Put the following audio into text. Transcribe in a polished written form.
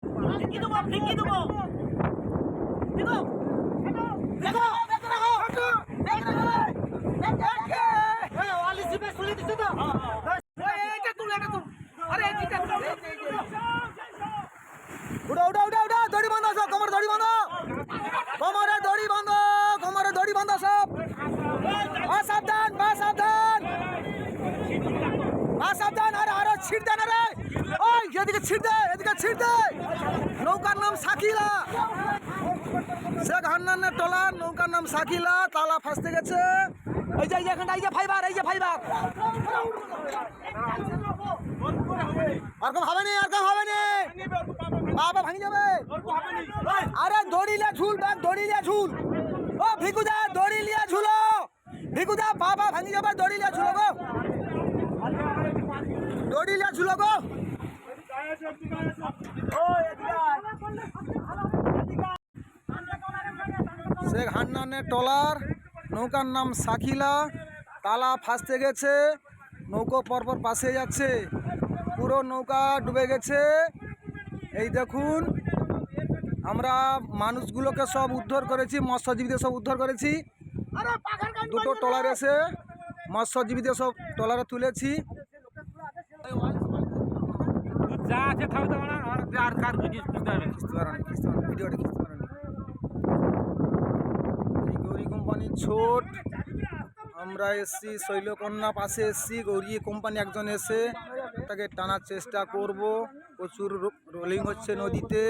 ঢিকি দেবো ঢিকি দেবো দেখো দেখো উঠো উঠো উঠো উঠো দড়ি বাঁধো সব কোমর দড়ি বাঁধো কোমরে দড়ি বাঁধো কোমরে দড়ি বাঁধো সব সাবধান বা সাবধান সাবধান আরে আরে ছিড় দে না রে ওই এদিকে ছিড় দে এদিকে ছিড় দে নৌকার নাম সাকিলা শেখ হান্নানের টলার নৌকার নাম সাকিলা তালা ফাঁসতে গেছে এই যে এখানটা এই যে ফাইবার এই যে ফাইবার আর কম হবে নি আর কম হবে নি বাবা ভাঙি যাবে আরে দড়ি লিয়া ঝুল ব্যাগ দড়ি লিয়া ঝুল ও ভিকুদা দড়ি লিয়া ঝুলো ভিকুদা বাবা ভাঙি যাবে দড়ি লিয়া ঝুলো গো দড়ি লিয়া ঝুলো গো শেখ হান্নানের টলার নৌকার নাম সাকিলা তালা ফাঁসতে গেছে নৌকো পরপর পাশে যাচ্ছে পুরো নৌকা ডুবে গেছে এই দেখুন আমরা মানুষগুলোকে সব উদ্ধার করেছি মৎস্যজীবীদের সব উদ্ধার করেছি দুটো ট্রলার এসে মৎস্যজীবীদের সব ট্রলারে তুলেছি গৌরী কোম্পানির ছোট আমরা এসছি শৈলকন্যা পাশে এসছি গৌরী কোম্পানি একজন এসে তাকে টানার চেষ্টা করব প্রচুর রোলিং হচ্ছে নদীতে